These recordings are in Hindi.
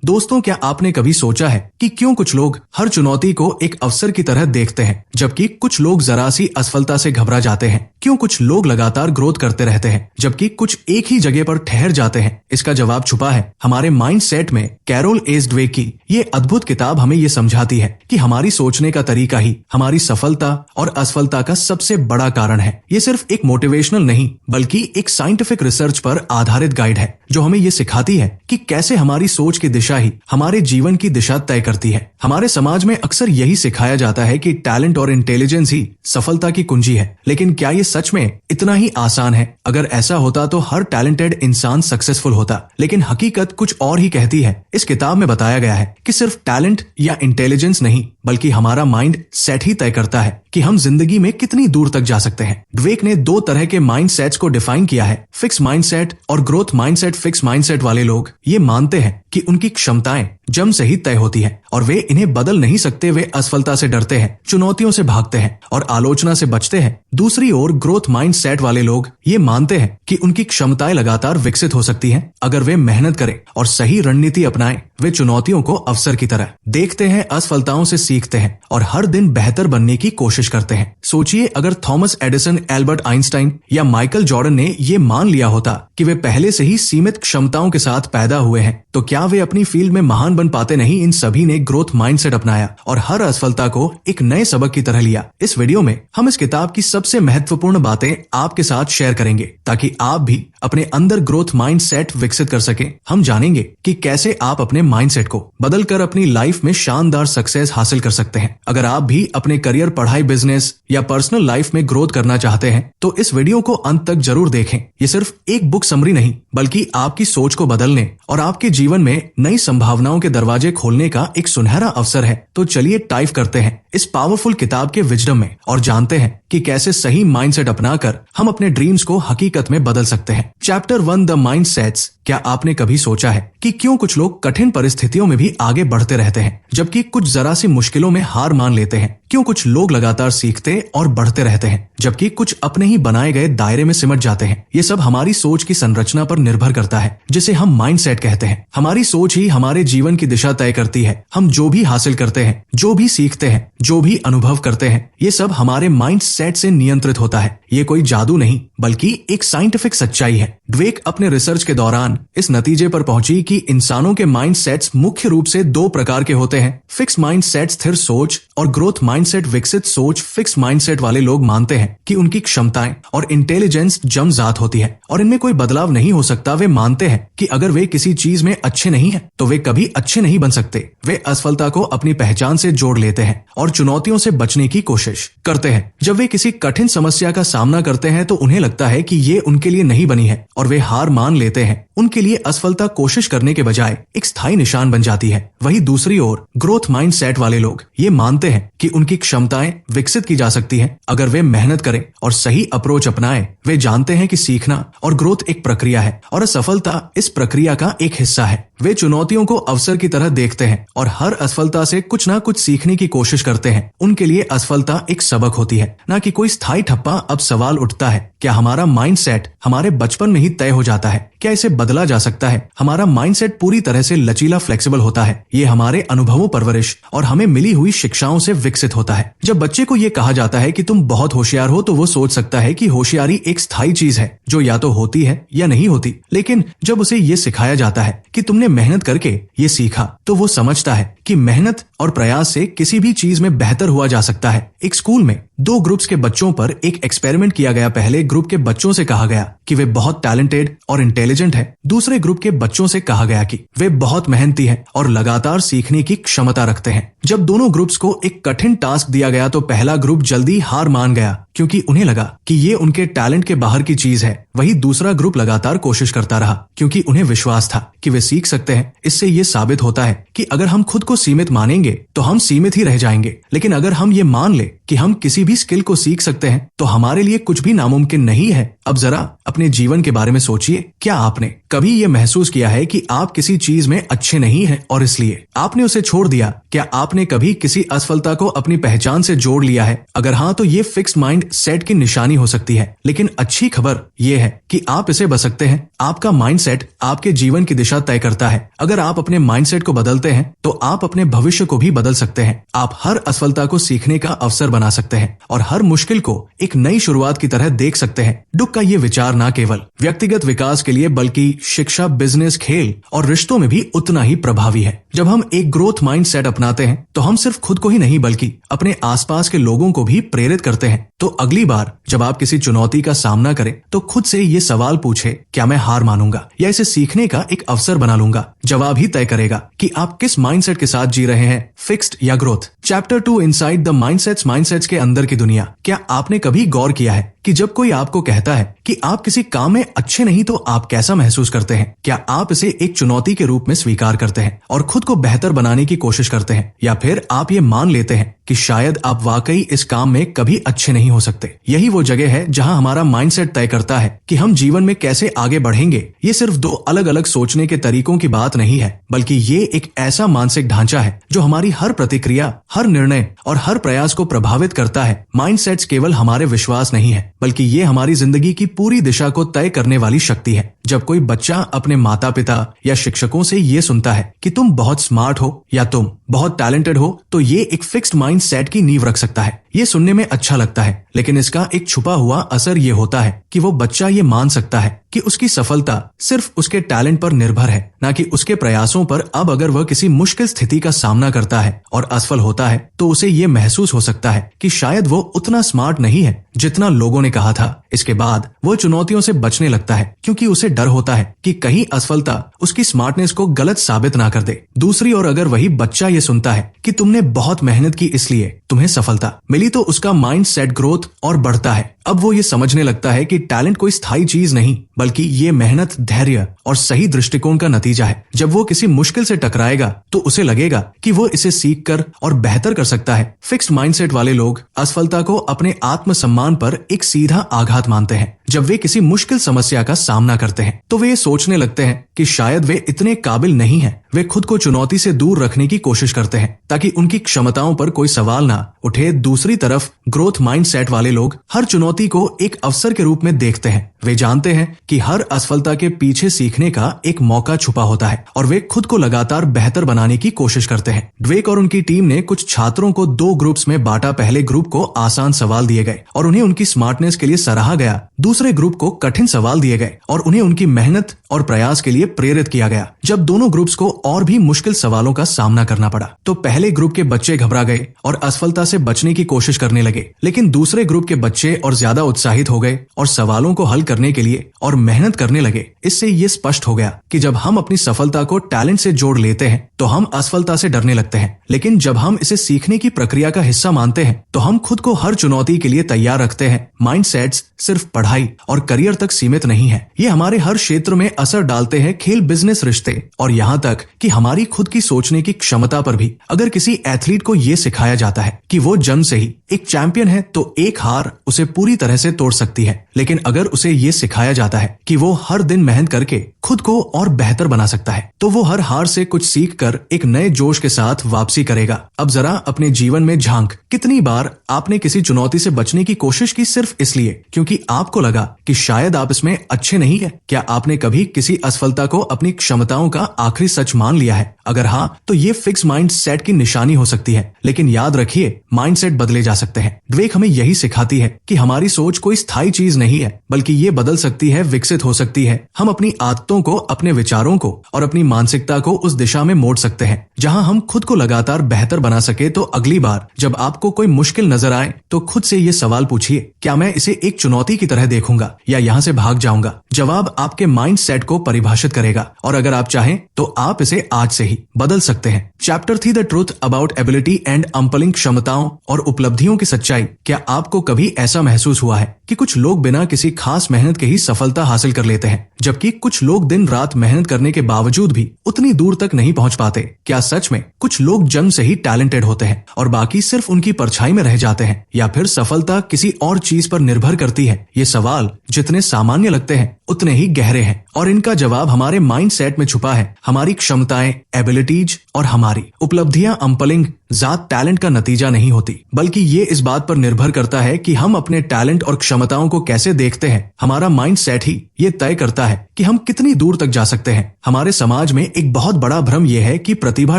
दोस्तों, क्या आपने कभी सोचा है कि क्यों कुछ लोग हर चुनौती को एक अवसर की तरह देखते हैं, जबकि कुछ लोग जरा सी असफलता से घबरा जाते हैं? क्यों कुछ लोग लगातार ग्रोथ करते रहते हैं, जबकि कुछ एक ही जगह पर ठहर जाते हैं? इसका जवाब छुपा है हमारे माइंडसेट में। कैरोल एस ड्वेक की ये अद्भुत किताब हमें ये समझाती है कि हमारी सोचने का तरीका ही हमारी सफलता और असफलता का सबसे बड़ा कारण है। ये सिर्फ एक मोटिवेशनल नहीं, बल्कि एक साइंटिफिक रिसर्च पर आधारित गाइड है, जो हमें ये सिखाती है कि कैसे हमारी सोच की दिशा ही हमारे जीवन की दिशा तय करती है। हमारे समाज में अक्सर यही सिखाया जाता है कि टैलेंट और इंटेलिजेंस ही सफलता की कुंजी है, लेकिन क्या ये सच में इतना ही आसान है? अगर ऐसा होता तो हर टैलेंटेड इंसान सक्सेसफुल होता, लेकिन हकीकत कुछ और ही कहती है। इस किताब में बताया गया है कि सिर्फ टैलेंट या इंटेलिजेंस नहीं, बल्कि हमारा माइंड सेट ही तय करता है कि हम जिंदगी में कितनी दूर तक जा सकते हैं। ड्वेक ने 2 तरह के माइंड सेट्स को डिफाइन किया है, फिक्स माइंडसेट और ग्रोथ माइंडसेट। फिक्स माइंडसेट वाले लोग ये मानते हैं कि उनकी क्षमताएं जन्म से ही तय होती है और वे इन्हें बदल नहीं सकते। वे असफलता से डरते हैं, चुनौतियों से भागते हैं और आलोचना से बचते हैं। दूसरी ओर ग्रोथ माइंडसेट वाले लोग ये मानते हैं कि उनकी क्षमताएं लगातार विकसित हो सकती हैं अगर वे मेहनत करें और सही रणनीति अपनाएं। वे चुनौतियों को अवसर की तरह देखते हैं, असफलताओं से सीखते हैं और हर दिन बेहतर बनने की कोशिश करते हैं। सोचिए, अगर थॉमस एडिसन, एल्बर्ट आइंस्टाइन या माइकल जॉर्डन ने ये मान लिया होता कि वे पहले से ही सीमित क्षमताओं के साथ पैदा हुए हैं, तो क्या वे अपनी फील्ड में महान बन पाते? नहीं। इन सभी ने ग्रोथ माइंडसेट अपनाया और हर असफलता को एक नए सबक की तरह लिया। इस वीडियो में हम इस किताब की सबसे महत्वपूर्ण बातें आपके साथ शेयर करेंगे, ताकि आप भी अपने अंदर ग्रोथ माइंडसेट विकसित कर सकें। हम जानेंगे कि कैसे आप अपने माइंडसेट को बदलकर अपनी लाइफ में शानदार सक्सेस हासिल कर सकते हैं। अगर आप भी अपने करियर, पढ़ाई, बिजनेस या पर्सनल लाइफ में ग्रोथ करना चाहते हैं, तो इस वीडियो को अंत तक जरूर देखें। ये सिर्फ एक बुक समरी नहीं, बल्कि आपकी सोच को बदलने और आपके जीवन में नई संभावनाओं के दरवाजे खोलने का एक सुनहरा अवसर है। तो चलिए टाइप करते हैं इस पावरफुल किताब के विजडम में और जानते हैं कि कैसे सही माइंडसेट अपनाकर हम अपने ड्रीम्स को हकीकत में बदल सकते हैं। Chapter 1, the mindsets. क्या आपने कभी सोचा है कि क्यों कुछ लोग कठिन परिस्थितियों में भी आगे बढ़ते रहते हैं, जबकि कुछ जरा सी मुश्किलों में हार मान लेते हैं? क्यों कुछ लोग लगातार सीखते और बढ़ते रहते हैं, जबकि कुछ अपने ही बनाए गए दायरे में सिमट जाते हैं? ये सब हमारी सोच की संरचना पर निर्भर करता है, जिसे हम माइंडसेट कहते हैं। हमारी सोच ही हमारे जीवन की दिशा तय करती है। हम जो भी हासिल करते हैं, जो भी सीखते हैं, जो भी अनुभव करते हैं, ये सब हमारे माइंडसेट से नियंत्रित होता है। ये कोई जादू नहीं, बल्कि एक साइंटिफिक सच्चाई है। ड्वेक अपने रिसर्च के दौरान इस नतीजे पर पहुंची कि इंसानों के माइंडसेट्स मुख्य रूप से 2 प्रकार के होते हैं। फिक्स माइंडसेट स्थिर सोच और ग्रोथ माइंडसेट विकसित सोच। फिक्स माइंडसेट वाले लोग मानते हैं कि उनकी क्षमताएं और इंटेलिजेंस जन्मजात होती है और इनमें कोई बदलाव नहीं हो सकता। वे मानते हैं कि अगर वे किसी चीज में अच्छे नहीं हैं, तो वे कभी अच्छे नहीं बन सकते। वे असफलता को अपनी पहचान से जोड़ लेते हैं और चुनौतियों से बचने की कोशिश करते हैं। जब वे किसी कठिन समस्या का सामना करते हैं, तो उन्हें लगता है कि ये उनके लिए नहीं बनी है और वे हार मान लेते हैं। उनके लिए असफलता कोशिश करने के बजाय एक स्थायी निशान बन जाती है। वहीं दूसरी ओर ग्रोथ माइंडसेट वाले लोग ये मानते हैं कि उनकी क्षमताएं विकसित की जा सकती हैं अगर वे मेहनत करें और सही अप्रोच अपनाएं। वे जानते हैं कि सीखना और ग्रोथ एक प्रक्रिया है और असफलता इस प्रक्रिया का एक हिस्सा है। वे चुनौतियों को अवसर की तरह देखते हैं और हर असफलता से कुछ ना कुछ सीखने की कोशिश करते हैं। उनके लिए असफलता एक सबक होती है, ना कि कोई स्थायी ठप्पा। अब सवाल उठता है, क्या हमारा माइंडसेट हमारे बचपन में ही तय हो जाता है? क्या इसे बदला जा सकता है? हमारा माइंडसेट पूरी तरह से लचीला, फ्लेक्सिबल होता है। ये हमारे अनुभवों, परवरिश और हमें मिली हुई शिक्षाओं से विकसित होता है। जब बच्चे को ये कहा जाता है कि तुम बहुत होशियार हो, तो वो सोच सकता है कि होशियारी एक स्थायी चीज है जो या तो होती है या नहीं होती। लेकिन जब उसे ये सिखाया जाता है कि तुमने मेहनत करके ये सीखा, तो वो समझता है कि मेहनत और प्रयास से किसी भी चीज में बेहतर हुआ जा सकता है। एक स्कूल में 2 ग्रुप्स के बच्चों पर एक एक्सपेरिमेंट किया गया। पहले ग्रुप के बच्चों से कहा गया कि वे बहुत टैलेंटेड और इंटेलिजेंट है। दूसरे ग्रुप के बच्चों से कहा गया कि वे बहुत मेहनती हैं और लगातार सीखने की क्षमता रखते हैं। जब दोनों ग्रुप्स को एक कठिन टास्क दिया गया, तो पहला ग्रुप जल्दी हार मान गया, क्योंकि उन्हें लगा कि ये उनके टैलेंट के बाहर की चीज है। वहीं दूसरा ग्रुप लगातार कोशिश करता रहा, क्योंकि उन्हें विश्वास था कि वे सीख सकते हैं। इससे ये साबित होता है कि अगर हम खुद को सीमित मानेंगे, तो हम सीमित ही रह जाएंगे। लेकिन अगर हम ये मान ले कि हम किसी भी भी स्किल को सीख सकते हैं तो हमारे लिए कुछ भी नामुमकिन नहीं है। अब जरा अपने जीवन के बारे में सोचिए, क्या आपने कभी ये महसूस किया है कि आप किसी चीज में अच्छे नहीं हैं और इसलिए आपने उसे छोड़ दिया? क्या आपने कभी किसी असफलता को अपनी पहचान से जोड़ लिया है? अगर हाँ, तो ये फिक्स्ड माइंड सेट की निशानी हो सकती है। लेकिन अच्छी खबर ये है कि आप इसे बच सकते हैं। आपका माइंडसेट आपके जीवन की दिशा तय करता है। अगर आप अपने माइंडसेट को बदलते हैं तो आप अपने भविष्य को भी बदल सकते हैं। आप हर असफलता को सीखने का अवसर बना सकते हैं और हर मुश्किल को एक नई शुरुआत की तरह देख सकते हैं। डुक का ये विचार न केवल व्यक्तिगत विकास के लिए बल्कि शिक्षा, बिजनेस, खेल और रिश्तों में भी उतना ही प्रभावी है। जब हम एक ग्रोथ माइंडसेट अपनाते हैं तो हम सिर्फ खुद को ही नहीं बल्कि अपने आसपास के लोगों को भी प्रेरित करते हैं। तो अगली बार जब आप किसी चुनौती का सामना करें तो खुद से ये सवाल पूछे, क्या मैं हार मानूंगा या इसे सीखने का एक अवसर बना लूंगा? जवाब ही तय करेगा कि आप किस माइंडसेट के साथ जी रहे हैं, फिक्स्ड या growth. Chapter 2 inside the mindsets के अंदर की दुनिया। क्या आपने कभी गौर किया है कि जब कोई आपको कहता है कि आप किसी काम में अच्छे नहीं तो आप कैसा महसूस करते हैं? क्या आप इसे एक चुनौती के रूप में स्वीकार करते हैं और खुद को बेहतर बनाने की कोशिश करते हैं, या फिर आप ये मान लेते हैं कि शायद आप वाकई इस काम में कभी अच्छे नहीं हो सकते? यही वो जगह है जहां हमारा माइंडसेट तय करता है कि हम जीवन में कैसे आगे बढ़ेंगे। ये सिर्फ दो अलग अलग सोचने के तरीकों की बात नहीं है, बल्कि ये एक ऐसा मानसिक ढांचा है जो हमारी हर प्रतिक्रिया, हर निर्णय और हर प्रयास को प्रभावित करता है। माइंडसेट्स केवल हमारे विश्वास नहीं है, बल्कि ये हमारी जिंदगी की पूरी दिशा को तय करने वाली शक्ति है। जब कोई बच्चा अपने माता पिता या शिक्षकों से ये सुनता है कि तुम बहुत स्मार्ट हो या तुम बहुत टैलेंटेड हो, तो ये एक फिक्स्ड माइंड सेट की नींव रख सकता है। ये सुनने में अच्छा लगता है, लेकिन इसका एक छुपा हुआ असर ये होता है कि वो बच्चा ये मान सकता है कि उसकी सफलता सिर्फ उसके टैलेंट पर निर्भर है, न कि उसके प्रयासों पर। अब अगर वह किसी मुश्किल स्थिति का सामना करता है और असफल होता है तो उसे ये महसूस हो सकता है कि शायद वो उतना स्मार्ट नहीं है जितना लोगों ने कहा था। इसके बाद वो चुनौतियों से बचने लगता है क्योंकि उसे डर होता है कि कहीं असफलता उसकी स्मार्टनेस को गलत साबित ना कर दे। दूसरी ओर अगर वही बच्चा ये सुनता है कि तुमने बहुत मेहनत की इसलिए तुम्हें सफलता मिली, तो उसका माइंड सेट ग्रोथ और बढ़ता है। अब वो ये समझने लगता है कि टैलेंट कोई स्थायी चीज नहीं, बल्कि ये मेहनत, धैर्य और सही दृष्टिकोण का नतीजा है। जब वो किसी मुश्किल से टकराएगा तो उसे लगेगा कि वो इसे सीख कर और बेहतर कर सकता है। फिक्स्ड माइंडसेट वाले लोग असफलता को अपने आत्मसम्मान पर एक सीधा आघात मानते हैं। जब वे किसी मुश्किल समस्या का सामना करते हैं तो वे ये सोचने लगते हैं कि शायद वे इतने काबिल नहीं हैं। वे खुद को चुनौती से दूर रखने की कोशिश करते हैं ताकि उनकी क्षमताओं पर कोई सवाल ना उठे। दूसरी तरफ ग्रोथ माइंडसेट वाले लोग हर चुनौती को एक अवसर के रूप में देखते हैं। वे जानते हैं कि हर असफलता के पीछे सीखने का एक मौका छुपा होता है और वे खुद को लगातार बेहतर बनाने की कोशिश करते हैं। ड्वेक और उनकी टीम ने कुछ छात्रों को 2 ग्रुप्स में बांटा। पहले ग्रुप को आसान सवाल दिए गए और उन्हें उनकी स्मार्टनेस के लिए सराहा गया। दूसरे ग्रुप को कठिन सवाल दिए गए और उन्हें उनकी मेहनत और प्रयास के लिए प्रेरित किया गया। जब दोनों ग्रुप्स को और भी मुश्किल सवालों का सामना करना पड़ा तो पहले ग्रुप के बच्चे घबरा गए और असफलता से बचने की कोशिश करने लगे, लेकिन दूसरे ग्रुप के बच्चे और ज्यादा उत्साहित हो गए और सवालों को हल करने के लिए और मेहनत करने लगे। इससे ये स्पष्ट हो गया कि जब हम अपनी सफलता को टैलेंट से जोड़ लेते हैं तो हम असफलता से डरने लगते हैं, लेकिन जब हम इसे सीखने की प्रक्रिया का हिस्सा मानते हैं तो हम खुद को हर चुनौती के लिए तैयार रखते हैं। माइंडसेट्स सिर्फ पढ़ाई और करियर तक सीमित नहीं है, ये हमारे हर क्षेत्र में असर डालते हैं, खेल, बिजनेस, रिश्ते और यहाँ तक कि हमारी खुद की सोचने की क्षमता पर भी। अगर किसी एथलीट को ये सिखाया जाता है कि वो जन्म से ही एक चैंपियन है तो एक हार उसे पूरी तरह से तोड़ सकती है, लेकिन अगर उसे ये सिखाया जाता है कि वो हर दिन मेहनत करके खुद को और बेहतर बना सकता है तो वो हर हार से कुछ सीख कर एक नए जोश के साथ वापसी करेगा। अब जरा अपने जीवन में झांक, कितनी बार आपने किसी चुनौती से बचने की कोशिश की सिर्फ इसलिए क्योंकि आपको लगा कि शायद आप इसमें अच्छे नहीं है? क्या आपने कभी किसी असफलता को अपनी क्षमताओं का आखिरी सच मान लिया है? अगर हाँ, तो ये फिक्स माइंड सेट की निशानी हो सकती है, लेकिन याद रखिए माइंडसेट बदले जा सकते हैं। ड्वेक हमें यही सिखाती है कि हमारी सोच कोई स्थायी चीज नहीं है, बल्कि ये बदल सकती है, विकसित हो सकती है। हम अपनी आदतों को, अपने विचारों को और अपनी मानसिकता को उस दिशा में मोड़ सकते हैं जहां हम खुद को लगातार बेहतर बना सके। तो अगली बार जब आपको कोई मुश्किल नजर आए तो खुद से ये सवाल पूछिए, क्या मैं इसे एक चुनौती की तरह देखूंगा या यहाँ से भाग जाऊंगा? जवाब आपके माइंड सेट को परिभाषित करेगा और अगर आप चाहें तो आप इसे इसे आज से ही बदल सकते हैं। Chapter 3 the truth about ability and अंपलिंग क्षमताओं और उपलब्धियों की सच्चाई। क्या आपको कभी ऐसा महसूस हुआ है कि कुछ लोग बिना किसी खास मेहनत के ही सफलता हासिल कर लेते हैं, जबकि कुछ लोग दिन रात मेहनत करने के बावजूद भी उतनी दूर तक नहीं पहुंच पाते? क्या सच में कुछ लोग जन्म से ही टैलेंटेड होते हैं और बाकी सिर्फ उनकी परछाई में रह जाते हैं, या फिर सफलता किसी और चीज पर निर्भर करती है? ये सवाल जितने सामान्य लगते हैं उतने ही गहरे हैं, और इनका जवाब हमारे माइंडसेट में छुपा है। हमारी क्षमताएं, एबिलिटीज और हमारी उपलब्धियां अंपलिंग जात टैलेंट का नतीजा नहीं होती, बल्कि ये इस बात पर निर्भर करता है कि हम अपने टैलेंट और क्षमताओं को कैसे देखते हैं। हमारा माइंडसेट ही ये तय करता है कि हम कितनी दूर तक जा सकते हैं। हमारे समाज में एक बहुत बड़ा भ्रम यह है कि प्रतिभा,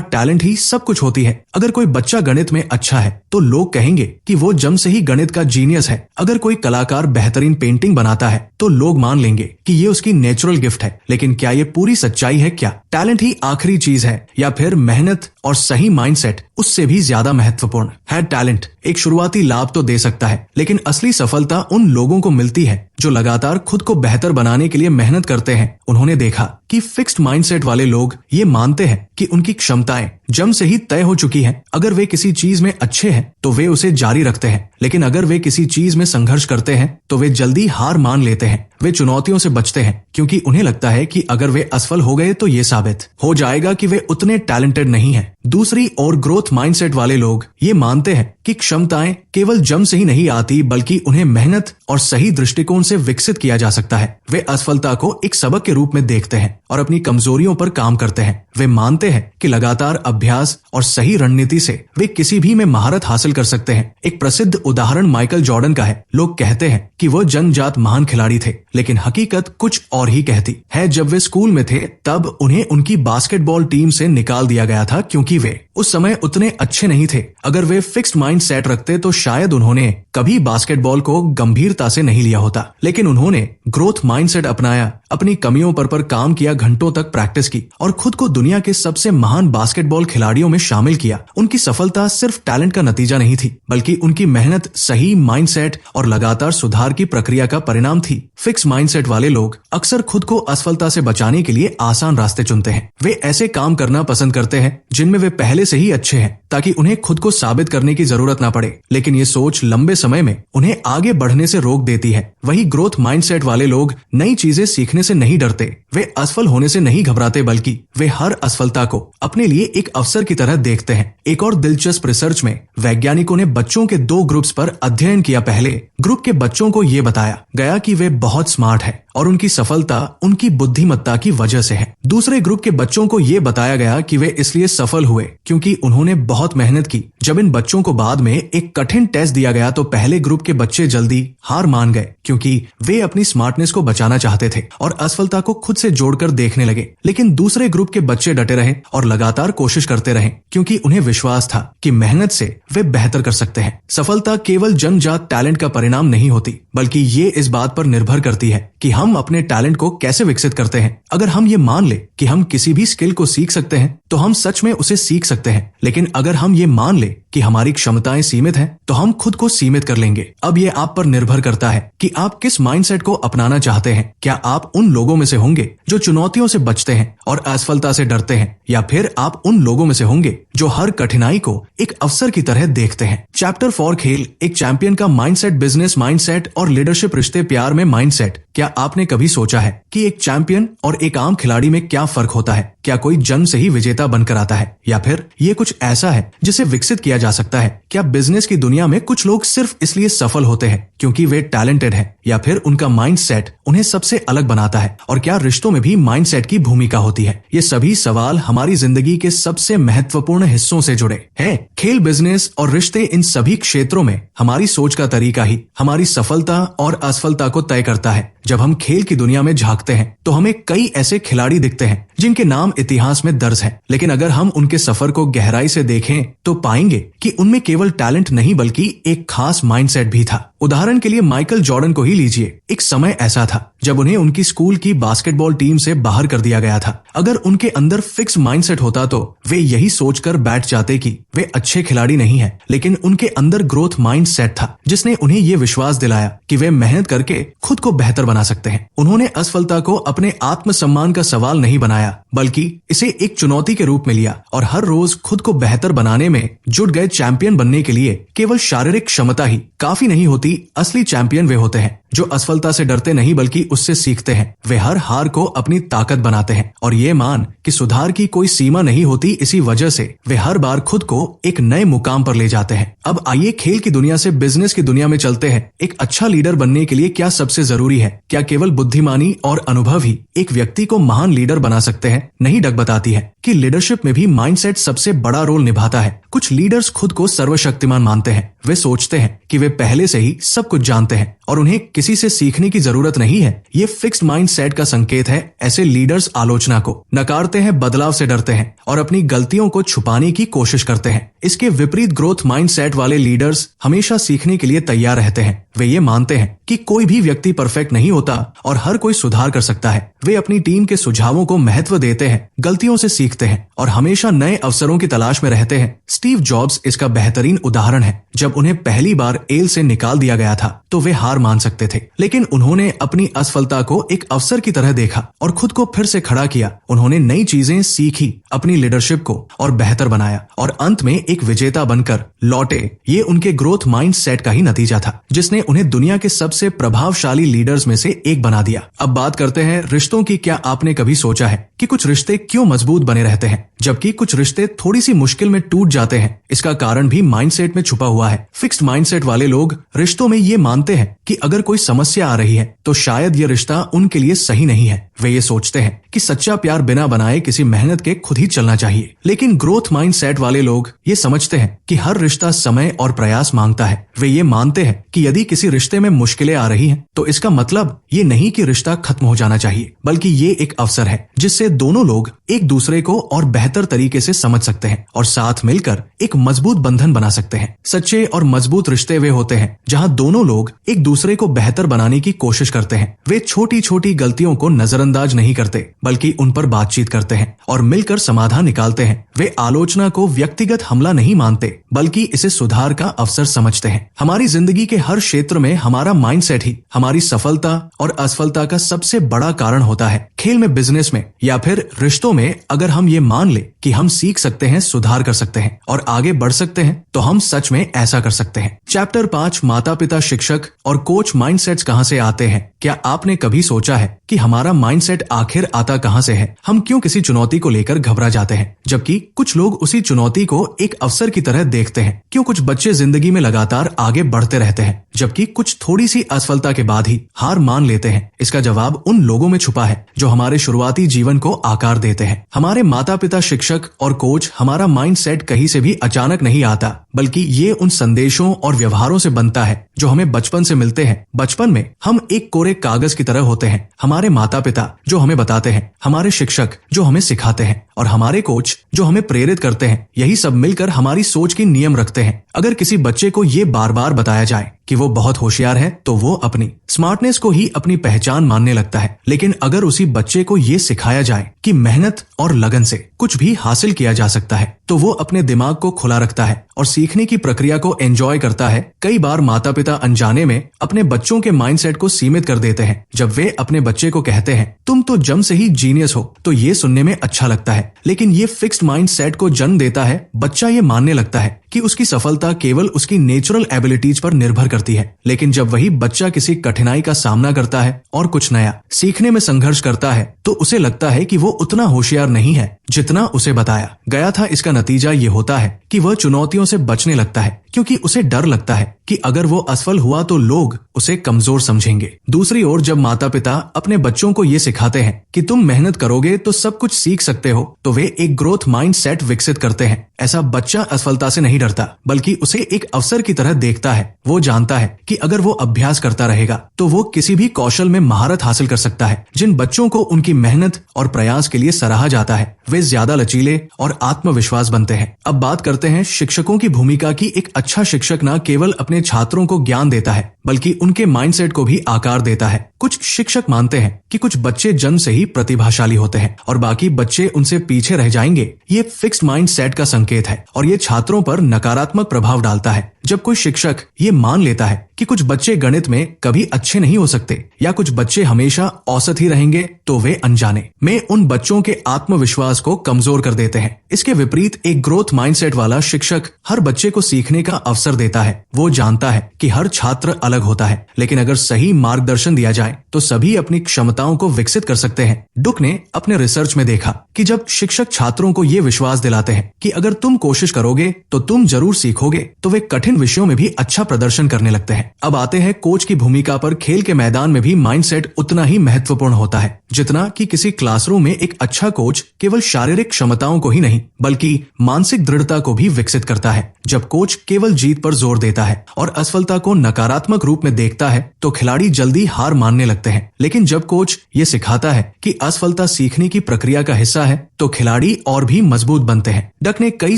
टैलेंट ही सब कुछ होती है। अगर कोई बच्चा गणित में अच्छा है तो लोग कहेंगे कि वो जन्म से ही गणित का जीनियस है। अगर कोई कलाकार बेहतरीन पेंटिंग बनाता है तो लोग मान लेंगे कि ये उसकी नेचुरल गिफ्ट है। लेकिन क्या ये पूरी सच्चाई है? क्या टैलेंट ही आखिरी चीज है, या फिर मेहनत और सही माइंडसेट उससे भी ज्यादा महत्वपूर्ण है? टैलेंट एक शुरुआती लाभ तो दे सकता है, लेकिन असली सफलता उन लोगों को मिलती है जो लगातार खुद को बेहतर बनाने के लिए मेहनत करते हैं। उन्होंने देखा कि फिक्स्ड माइंडसेट वाले लोग ये मानते हैं कि उनकी क्षमताएं जन्म से ही तय हो चुकी हैं। अगर वे किसी चीज में अच्छे हैं तो वे उसे जारी रखते हैं, लेकिन अगर वे किसी चीज में संघर्ष करते हैं तो वे जल्दी हार मान लेते हैं। वे चुनौतियों से बचते हैं क्योंकि उन्हें लगता है कि अगर वे असफल हो गए तो ये साबित हो जाएगा कि वे उतने टैलेंटेड नहीं हैं। दूसरी ओर ग्रोथ माइंडसेट वाले लोग ये मानते हैं कि क्षमताएं केवल जन्म से ही नहीं आती, बल्कि उन्हें मेहनत और सही दृष्टिकोण से विकसित किया जा सकता है। वे असफलता को एक सबक के रूप में देखते हैं और अपनी कमजोरियों पर काम करते हैं। वे मानते हैं कि लगातार अभ्यास और सही रणनीति से वे किसी भी में महारत हासिल कर सकते हैं। एक प्रसिद्ध उदाहरण माइकल जॉर्डन का है। लोग कहते हैं कि वो जन्मजात महान खिलाड़ी थे, लेकिन हकीकत कुछ और ही कहती है। जब वे स्कूल में थे तब उन्हें उनकी बास्केटबॉल टीम से निकाल दिया गया था क्योंकि वे उस समय उतने अच्छे नहीं थे। अगर वे फिक्स्ड माइंड सेट रखते तो शायद उन्होंने कभी बास्केटबॉल को गंभीरता से नहीं लिया होता, लेकिन उन्होंने ग्रोथ माइंडसेट अपनाया, अपनी कमियों पर काम किया, घंटों तक प्रैक्टिस की और खुद को दुनिया के सबसे महान बास्केटबॉल खिलाड़ियों में शामिल किया। उनकी सफलता सिर्फ टैलेंट का नतीजा नहीं थी, बल्कि उनकी मेहनत, सही माइंडसेट और लगातार सुधार की प्रक्रिया का परिणाम थी। फिक्स माइंडसेट वाले लोग अक्सर खुद को असफलता से बचाने के लिए आसान रास्ते चुनते हैं। वे ऐसे काम करना पसंद करते हैं जिनमें वे पहले से ही अच्छे हैं, ताकि उन्हें खुद को साबित करने की जरूरत ना पड़े। लेकिन ये सोच लंबे समय में उन्हें आगे बढ़ने से रोक देती है। वही ग्रोथ माइंडसेट वाले लोग नई चीजें सीखने से नहीं डरते। वे असफल होने से नहीं घबराते, बल्कि वे हर असफलता को अपने लिए एक अवसर की तरह देखते हैं। एक और दिलचस्प रिसर्च में वैज्ञानिकों ने बच्चों के 2 ग्रुप्स पर अध्ययन किया। पहले ग्रुप के बच्चों को ये बताया गया कि वे बहुत स्मार्ट हैं और उनकी सफलता उनकी बुद्धिमत्ता की वजह से है। दूसरे ग्रुप के बच्चों को ये बताया गया कि वे इसलिए सफल हुए क्योंकि उन्होंने बहुत मेहनत की। जब इन बच्चों को बाद में एक कठिन टेस्ट दिया गया तो पहले ग्रुप के बच्चे जल्दी हार मान गए क्योंकि वे अपनी स्मार्टनेस को बचाना चाहते थे और असफलता को खुद से जोड़कर देखने लगे। लेकिन दूसरे ग्रुप के बच्चे डटे रहे और लगातार कोशिश करते रहे क्योंकि उन्हें विश्वास था कि मेहनत से वे बेहतर कर सकते हैं। सफलता केवल जन्मजात टैलेंट का परिणाम नहीं होती, बल्कि ये इस बात पर निर्भर करती है कि हम अपने टैलेंट को कैसे विकसित करते हैं। अगर हम ये मान ले कि हम किसी भी स्किल को सीख सकते हैं तो हम सच में उसे सीख सकते हैं, लेकिन अगर हम ये मान ले कि हमारी क्षमताएं सीमित हैं तो हम खुद को सीमित कर लेंगे। अब ये आप पर निर्भर करता है कि आप किस माइंडसेट को अपनाना चाहते हैं। क्या आप उन लोगों में से होंगे जो चुनौतियों से बचते हैं और असफलता से डरते हैं, या फिर आप उन लोगों में से होंगे जो हर कठिनाई को एक अवसर की तरह देखते हैं। चैप्टर 4 खेल एक चैंपियन का माइंडसेट, बिजनेस माइंडसेट और लीडरशिप, रिश्ते प्यार में माइंडसेट। क्या आपने कभी सोचा है कि एक चैंपियन और एक आम खिलाड़ी में क्या फर्क होता है? क्या कोई जन्म से ही विजेता बनकर आता है, या फिर ये कुछ ऐसा है जिसे विकसित किया जा सकता है? क्या बिजनेस की दुनिया में कुछ लोग सिर्फ इसलिए सफल होते हैं क्योंकि वे टैलेंटेड हैं, या फिर उनका माइंडसेट उन्हें सबसे अलग बनाता है? और क्या रिश्तों में भी माइंडसेट की भूमिका होती है? ये सभी सवाल हमारी जिंदगी के सबसे महत्वपूर्ण हिस्सों से जुड़े हैं। खेल, बिजनेस और रिश्ते, इन सभी क्षेत्रों में हमारी सोच का तरीका ही हमारी सफलता और असफलता को तय करता है। जब हम खेल की दुनिया में झांकते हैं तो हमें कई ऐसे खिलाड़ी दिखते हैं जिनके नाम इतिहास में दर्ज हैं, लेकिन अगर हम उनके सफर को गहराई से देखें तो पाएंगे कि उनमें केवल टैलेंट नहीं बल्कि एक खास माइंडसेट भी था। उदाहरण के लिए माइकल जॉर्डन को ही लीजिए। एक समय ऐसा था जब उन्हें उनकी स्कूल की बास्केटबॉल टीम से बाहर कर दिया गया था। अगर उनके अंदर फिक्स माइंडसेट होता तो वे यही सोचकर बैठ जाते कि वे अच्छे खिलाड़ी नहीं हैं, लेकिन उनके अंदर ग्रोथ माइंडसेट था जिसने उन्हें ये विश्वास दिलाया कि वे मेहनत करके खुद को बेहतर बना सकते हैं। उन्होंने असफलता को अपने आत्मसम्मान का सवाल नहीं बनाया, बनाया, बल्कि इसे एक चुनौती के रूप में लिया और हर रोज खुद को बेहतर बनाने में जुट गए। चैंपियन बनने के लिए केवल शारीरिक क्षमता ही काफी नहीं होती। असली चैंपियन वे होते हैं जो असफलता से डरते नहीं बल्कि उससे सीखते हैं। वे हर हार को अपनी ताकत बनाते हैं और ये मान कि सुधार की कोई सीमा नहीं होती, इसी वजह से वे हर बार खुद को एक नए मुकाम पर ले जाते हैं। अब आइए खेल की दुनिया से बिजनेस की दुनिया में चलते हैं। एक अच्छा लीडर बनने के लिए क्या सबसे जरूरी है? क्या केवल बुद्धिमानी और अनुभव ही एक व्यक्ति को महान लीडर बना सकते हैं? नहीं, डग बताती है कि लीडरशिप में भी माइंडसेट सबसे बड़ा रोल निभाता है। कुछ लीडर्स खुद को सर्वशक्तिमान मानते हैं। वे सोचते हैं कि वे पहले से ही सब कुछ जानते हैं और उन्हें किसी से सीखने की जरूरत नहीं है। ये फिक्स्ड माइंडसेट का संकेत है। ऐसे लीडर्स आलोचना को नकारते हैं, बदलाव से डरते हैं और अपनी गलतियों को छुपाने की कोशिश करते हैं। इसके विपरीत ग्रोथ माइंडसेट वाले लीडर्स हमेशा सीखने के लिए तैयार रहते हैं। वे ये मानते हैं कि कोई भी व्यक्ति परफेक्ट नहीं होता और हर कोई सुधार कर सकता है। वे अपनी टीम के सुझावों को महत्व देते हैं, गलतियों से सीखते हैं और हमेशा नए अवसरों की तलाश में रहते हैं। स्टीव जॉब्स इसका बेहतरीन उदाहरण है। जब उन्हें पहली बार एल से निकाल दिया गया था तो वे हार मान सकते थे, लेकिन उन्होंने अपनी असफलता को एक अवसर की तरह देखा और खुद को फिर से खड़ा किया। उन्होंने नई चीजें सीखी, अपनी लीडरशिप को और बेहतर बनाया और अंत में एक विजेता बनकर लौटे। ये उनके ग्रोथ माइंडसेट का ही नतीजा था जिसने उन्हें दुनिया के सबसे प्रभावशाली लीडर्स में से एक बना दिया। अब बात करते हैं रिश्तों की। क्या आपने कभी सोचा है कि कुछ रिश्ते क्यों मजबूत बने रहते हैं जबकि कुछ रिश्ते थोड़ी सी मुश्किल में टूट जाते हैं? इसका कारण भी माइंडसेट में छुपा हुआ है। फिक्स्ड माइंडसेट वाले लोग रिश्तों में ये मानते हैं कि अगर कोई समस्या आ रही है तो शायद ये रिश्ता उनके लिए सही नहीं है। वे ये सोचते हैं कि सच्चा प्यार बिना बनाए किसी मेहनत के खुद ही चलना चाहिए। लेकिन ग्रोथ माइंडसेट वाले लोग ये समझते हैं कि हर रिश्ता समय और प्रयास मांगता है। वे ये मानते हैं कि यदि किसी रिश्ते में मुश्किलें आ रही हैं तो इसका मतलब ये नहीं कि रिश्ता खत्म हो जाना चाहिए, बल्कि ये एक अवसर है जिससे दोनों लोग एक दूसरे को और बेहतर तरीके से समझ सकते हैं और साथ मिलकर एक मजबूत बंधन बना सकते हैं। सच्चे और मजबूत रिश्ते वे होते हैं जहां दोनों लोग एक दूसरे को बेहतर बनाने की कोशिश करते हैं। वे छोटी छोटी गलतियों को नजरअंदाज नहीं करते बल्कि उन पर बातचीत करते हैं और मिलकर समाधान निकालते हैं। वे आलोचना को व्यक्तिगत हमला नहीं मानते बल्कि इसे सुधार का अवसर समझते हैं। हमारी जिंदगी के हर क्षेत्र में हमारा माइंडसेट ही हमारी सफलता और असफलता का सबसे बड़ा कारण होता है। खेल में, बिजनेस में या फिर रिश्तों में अगर हम ये मान ले कि हम सीख सकते हैं, सुधार कर सकते हैं और आगे बढ़ सकते हैं तो हम सच में ऐसा कर सकते हैं। चैप्टर 5, माता पिता, शिक्षक और कोच माइंडसेट्स कहां से आते हैं? क्या आपने कभी सोचा है कि हमारा माइंडसेट आखिर आता कहां से है? हम क्यों किसी चुनौती को लेकर घबरा जाते हैं जबकि कुछ लोग उसी चुनौती को एक अवसर की तरह देखते हैं? क्यों कुछ बच्चे जिंदगी में लगातार आगे बढ़ते रहते हैं जबकि कुछ थोड़ी सी असफलता के बाद ही हार मान लेते हैं? इसका जवाब उन लोगों में छुपा है जो हमारे शुरुआती जीवन को आकार देते हैं। हमारे माता पिता, शिक्षक और कोच हमारा माइंडसेट कहीं से भी अचानक नहीं आता, बल्कि ये उन संदेशों और व्यवहारों से बनता है जो हमें बचपन से मिलते हैं। बचपन में हम एक कोरे कागज की तरह होते हैं। हमारे माता पिता जो हमें बताते हैं, हमारे शिक्षक जो हमें सिखाते हैं और हमारे कोच जो हमें प्रेरित करते हैं, यही सब मिलकर हमारी सोच के नियम रखते हैं। अगर किसी बच्चे को ये बार बार बताया जाए कि वो बहुत होशियार है तो वो अपनी स्मार्टनेस को ही अपनी पहचान मानने लगता है। लेकिन अगर उसी बच्चे को ये सिखाया जाए कि मेहनत और लगन से कुछ भी हासिल किया जा सकता है तो वो अपने दिमाग को खुला रखता है और सीखने की प्रक्रिया को एंजॉय करता है। कई बार माता पिता अनजाने में अपने बच्चों के माइंडसेट को सीमित कर देते हैं। जब वे अपने बच्चे को कहते हैं तुम तो जन्म से ही जीनियस हो, तो ये सुनने में अच्छा लगता है, लेकिन ये फिक्स्ड माइंडसेट को जन्म देता है। बच्चा ये मानने लगता है कि उसकी सफलता केवल उसकी नेचुरल एबिलिटीज पर निर्भर करती है। लेकिन जब वही बच्चा किसी कठिनाई का सामना करता है और कुछ नया सीखने में संघर्ष करता है तो उसे लगता है कि वो उतना होशियार नहीं है जितना उसे बताया गया था। इसका नतीजा ये होता है कि वह चुनौतियों से बचने लगता है क्योंकि उसे डर लगता है कि अगर वो असफल हुआ तो लोग उसे कमजोर समझेंगे। दूसरी ओर जब माता पिता अपने बच्चों को ये सिखाते हैं कि तुम मेहनत करोगे तो सब कुछ सीख सकते हो, तो वे एक ग्रोथ माइंडसेट विकसित करते हैं। ऐसा बच्चा असफलता से नहीं डरता बल्कि उसे एक अवसर की तरह देखता है। वो जानता है कि अगर वो अभ्यास करता रहेगा तो वो किसी भी कौशल में महारत हासिल कर सकता है। जिन बच्चों को उनकी मेहनत और प्रयास के लिए सराहा जाता है वे ज्यादा लचीले और आत्मविश्वास बनते हैं। अब बात करते हैं शिक्षकों की भूमिका की। एक अच्छा शिक्षक न केवल अपने छात्रों को ज्ञान देता है बल्कि उनके माइंडसेट को भी आकार देता है। कुछ शिक्षक मानते हैं कि कुछ बच्चे जन्म से ही प्रतिभाशाली होते हैं और बाकी बच्चे उनसे पीछे रह जाएंगे। ये फिक्स्ड माइंडसेट का संकेत है और ये छात्रों पर नकारात्मक प्रभाव डालता है। जब कोई शिक्षक ये मान लेता है कि कि कुछ बच्चे गणित में कभी अच्छे नहीं हो सकते या कुछ बच्चे हमेशा औसत ही रहेंगे तो वे अनजाने में उन बच्चों के आत्मविश्वास को कमजोर कर देते हैं। इसके विपरीत एक ग्रोथ माइंडसेट वाला शिक्षक हर बच्चे को सीखने का अवसर देता है। वो जानता है कि हर छात्र अलग होता है, लेकिन अगर सही मार्गदर्शन दिया जाए तो सभी अपनी क्षमताओं को विकसित कर सकते हैं। डुक ने अपने रिसर्च में देखा कि जब शिक्षक छात्रों को ये विश्वास दिलाते हैं कि अगर तुम कोशिश करोगे तो तुम जरूर सीखोगे, तो वे कठिन विषयों में भी अच्छा प्रदर्शन करने लगते हैं। अब आते हैं कोच की भूमिका पर। खेल के मैदान में भी माइंडसेट उतना ही महत्वपूर्ण होता है जितना कि किसी क्लासरूम में एक अच्छा कोच केवल शारीरिक क्षमताओं को ही नहीं बल्कि मानसिक दृढ़ता को भी विकसित करता है। जब कोच केवल जीत पर जोर देता है और असफलता को नकारात्मक रूप में देखता है तो खिलाड़ी जल्दी हार मानने लगते हैं, लेकिन जब कोच ये सिखाता है कि असफलता सीखने की प्रक्रिया का हिस्सा है तो खिलाड़ी और भी मजबूत बनते हैं। डक ने कई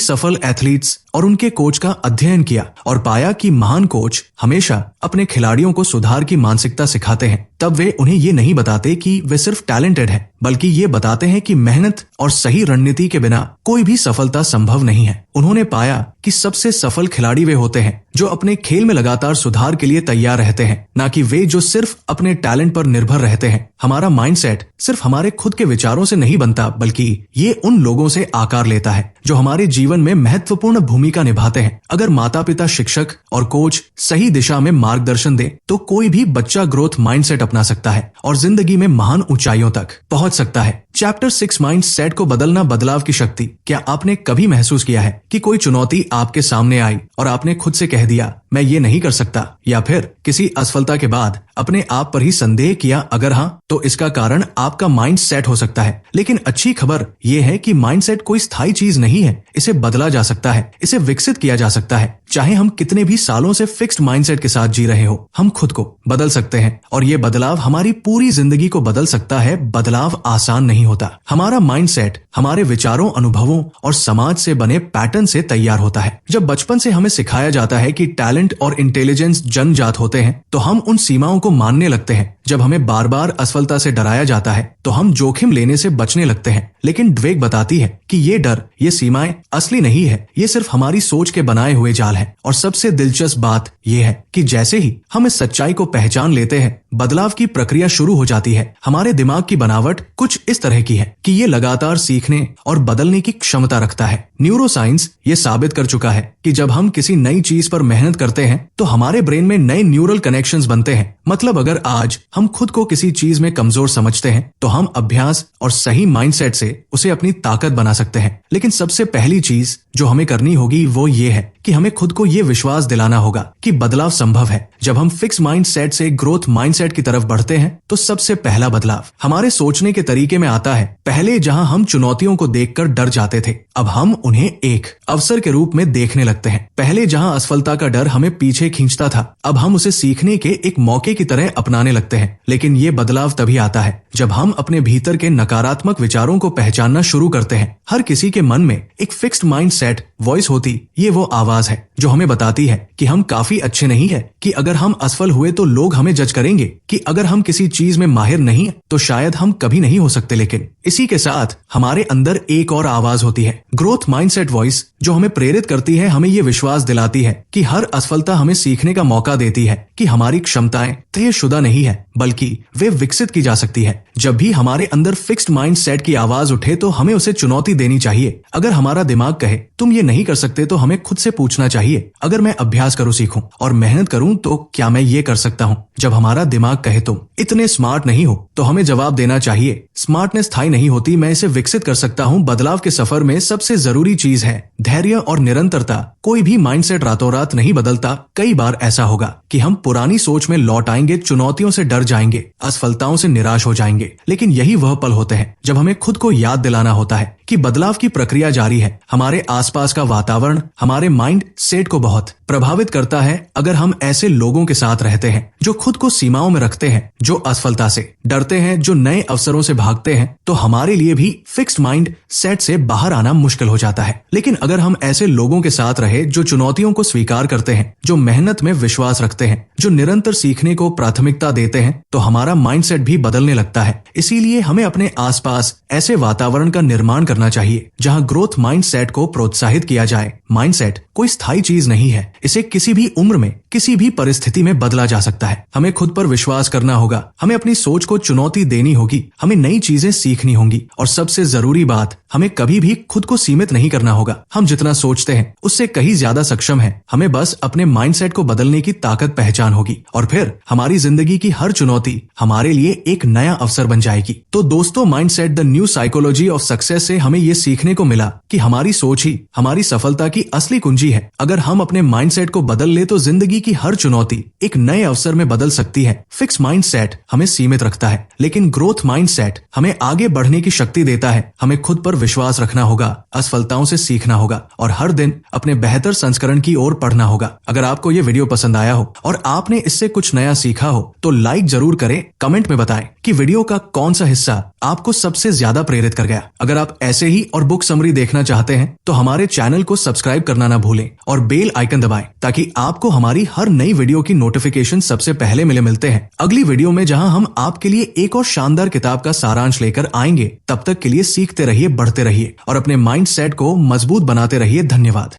सफल एथलीट्स और उनके कोच का अध्ययन किया और पाया कि महान कोच हमेशा अपने खिलाड़ियों को सुधार की मानसिकता सिखाते हैं। तब वे उन्हें ये नहीं बताते कि वे सिर्फ टैलेंटेड हैं, बल्कि ये बताते हैं कि मेहनत और सही रणनीति के बिना कोई भी सफलता संभव नहीं है। उन्होंने पाया कि सबसे सफल खिलाड़ी वे होते हैं जो अपने खेल में लगातार सुधार के लिए तैयार रहते हैं, ना कि वे जो सिर्फ अपने टैलेंट पर निर्भर रहते हैं। हमारा माइंडसेट सिर्फ हमारे खुद के विचारों से नहीं बनता, बल्कि ये उन लोगों से आकार लेता है जो हमारे जीवन में महत्वपूर्ण भूमिका निभाते हैं। अगर माता पिता, शिक्षक और कोच सही दिशा में मार्गदर्शन दे तो कोई भी बच्चा ग्रोथ माइंडसेट अपना सकता है और जिंदगी में महान ऊंचाइयों तक पहुंच सकता है। चैप्टर 6 माइंडसेट को बदलना, बदलाव की शक्ति। क्या आपने कभी महसूस किया है कि कोई चुनौती आपके सामने आई और आपने खुद से कह दिया मैं ये नहीं कर सकता, या फिर किसी असफलता के बाद अपने आप पर ही संदेह किया? अगर हाँ, तो इसका कारण आपका माइंडसेट हो सकता है। लेकिन अच्छी खबर यह है कि माइंडसेट कोई स्थायी चीज नहीं है, इसे बदला जा सकता है, इसे विकसित किया जा सकता है। चाहे हम कितने भी सालों से फिक्स्ड माइंडसेट के साथ जी रहे हो, हम खुद को बदल सकते हैं और ये बदलाव हमारी पूरी जिंदगी को बदल सकता है। बदलाव आसान नहीं होता। हमारा माइंडसेट हमारे विचारों, अनुभवों और समाज से बने पैटर्न से तैयार होता है। जब बचपन से हमें सिखाया जाता है कि टैलेंट और इंटेलिजेंस जन्मजात होते हैं तो हम उन सीमाओं को मानने लगते हैं। जब हमें बार बार असफलता से डराया जाता है तो हम जोखिम लेने से बचने लगते हैं। लेकिन ड्वेक बताती है कि ये डर, ये सीमाएं असली नहीं है, ये सिर्फ हमारी सोच के बनाए हुए जाल है। और सबसे दिलचस्प बात यह है कि जैसे ही हम इस सच्चाई को पहचान लेते हैं, बदलाव की प्रक्रिया शुरू हो जाती है। हमारे दिमाग की बनावट कुछ इस तरह की है कि ये लगातार सीखने और बदलने की क्षमता रखता है। न्यूरोसाइंस ये साबित कर चुका है कि जब हम किसी नई चीज पर मेहनत करते हैं तो हमारे ब्रेन में नए न्यूरल कनेक्शंस बनते हैं। मतलब अगर आज हम खुद को किसी चीज में कमजोर समझते हैं तो हम अभ्यास और सही माइंडसेट से उसे अपनी ताकत बना सकते हैं। लेकिन सबसे पहली चीज जो हमें करनी होगी वो ये है कि हमें खुद को ये विश्वास दिलाना होगा कि बदलाव संभव है। जब हम फिक्स माइंडसेट से ग्रोथ माइंडसेट की तरफ बढ़ते हैं तो सबसे पहला बदलाव हमारे सोचने के तरीके में आता है। पहले जहां हम चुनौतियों को देखकर डर जाते थे, अब हम उन्हें एक अवसर के रूप में देखने लगते हैं। पहले जहां असफलता का डर हमें पीछे खींचता था, अब हम उसे सीखने के एक मौके की तरह अपनाने लगते हैं। लेकिन ये बदलाव तभी आता है जब हम अपने भीतर के नकारात्मक विचारों को पहचानना शुरू करते हैं। हर किसी के मन में एक फिक्स्ड माइंडसेट वॉइस होती, ये वो आवाज है जो हमें बताती है कि हम काफी अच्छे नहीं है, कि अगर हम असफल हुए तो लोग हमें जज करेंगे, कि अगर हम किसी चीज में माहिर नहीं तो शायद हम कभी नहीं हो सकते। लेकिन इसी के साथ हमारे अंदर एक और आवाज होती है, ग्रोथ माइंडसेट वॉइस, जो हमें प्रेरित करती है, हमें ये विश्वास दिलाती है कि हर असफलता हमें सीखने का मौका देती है, कि हमारी क्षमताएं तयशुदा नहीं है बल्कि वे विकसित की जा सकती है। जब भी हमारे अंदर फिक्स्ड माइंडसेट की आवाज उठे तो हमें उसे चुनौती देनी चाहिए। अगर हमारा दिमाग कहे तुम ये नहीं कर सकते तो हमें खुद से पूछना चाहिए, अगर मैं अभ्यास करूं, सीखूं और मेहनत करूं तो क्या मैं ये कर सकता हूं? जब हमारा दिमाग कहे तुम इतने स्मार्ट नहीं हो तो हमें जवाब देना चाहिए, स्मार्टनेस स्थायी नहीं होती, मैं इसे विकसित कर सकता हूं। बदलाव के सफर में सबसे जरूरी चीज है धैर्य और निरंतरता। कोई भी माइंडसेट रातों रात नहीं बदलता। कई बार ऐसा होगा कि हम पुरानी सोच में लौट आएंगे, चुनौतियों से डर जाएंगे, असफलताओं से निराश हो जाएंगे। लेकिन यही वह पल होते हैं जब हमें खुद को याद दिलाना होता है कि बदलाव की प्रक्रिया जारी है। हमारे आसपास का वातावरण हमारे माइंड सेट को बहुत प्रभावित करता है। अगर हम ऐसे लोगों के साथ रहते हैं जो खुद को सीमाओं में रखते हैं, जो असफलता से डरते हैं, जो नए अवसरों से भागते हैं, तो हमारे लिए भी फिक्स्ड माइंड सेट से बाहर आना मुश्किल हो जाता है। लेकिन अगर हम ऐसे लोगों के साथ रहे जो चुनौतियों को स्वीकार करते हैं, जो मेहनत में विश्वास रखते हैं, जो निरंतर सीखने को प्राथमिकता देते हैं, तो हमारा माइंडसेट भी बदलने लगता है। इसीलिए हमें अपने आसपास ऐसे वातावरण का निर्माण करना चाहिए जहां ग्रोथ माइंडसेट को प्रोत्साहित किया जाए। माइंडसेट कोई स्थायी चीज नहीं है, इसे किसी भी उम्र में, किसी भी परिस्थिति में बदला जा सकता है। हमें खुद पर विश्वास करना होगा, हमें अपनी सोच को चुनौती देनी होगी, हमें नई चीजें सीखनी होंगी और सबसे जरूरी बात, हमें कभी भी खुद को सीमित नहीं करना होगा। हम जितना सोचते हैं उससे कहीं ज्यादा सक्षम हैं। हमें बस अपने माइंडसेट को बदलने की ताकत पहचान होगी और फिर हमारी जिंदगी की हर चुनौती हमारे लिए एक नया अवसर बन जाएगी। तो दोस्तों, mindset the new psychology of success से हमें ये सीखने को मिला कि हमारी सोच ही हमारी सफलता की असली कुंजी है। अगर हम अपने माइंडसेट को बदल ले तो जिंदगी की हर चुनौती एक नए अवसर में बदल सकती है। फिक्स माइंडसेट हमें सीमित रखता है, लेकिन ग्रोथ माइंडसेट हमें आगे बढ़ने की शक्ति देता है। हमें खुद पर विश्वास रखना होगा, असफलताओं से सीखना होगा और हर दिन अपने बेहतर संस्करण की ओर पढ़ना होगा। अगर आपको ये वीडियो पसंद आया हो और आपने इससे कुछ नया सीखा हो तो लाइक जरूर करें, कमेंट में बताएं कि वीडियो का कौन सा हिस्सा आपको सबसे ज्यादा प्रेरित कर गया। अगर आप ऐसे ही और बुक समरी देखना चाहते हैं तो हमारे चैनल को सब्सक्राइब करना ना भूलें और बेल आइकन दबाएं ताकि आपको हमारी हर नई वीडियो की नोटिफिकेशन सबसे पहले मिलते हैं अगली वीडियो में, जहां हम आपके लिए एक और शानदार किताब का सारांश लेकर आएंगे। तब तक के लिए सीखते रहिए, बढ़ते रहिए और अपने माइंड सेट को मजबूत बनाते रहिए। धन्यवाद।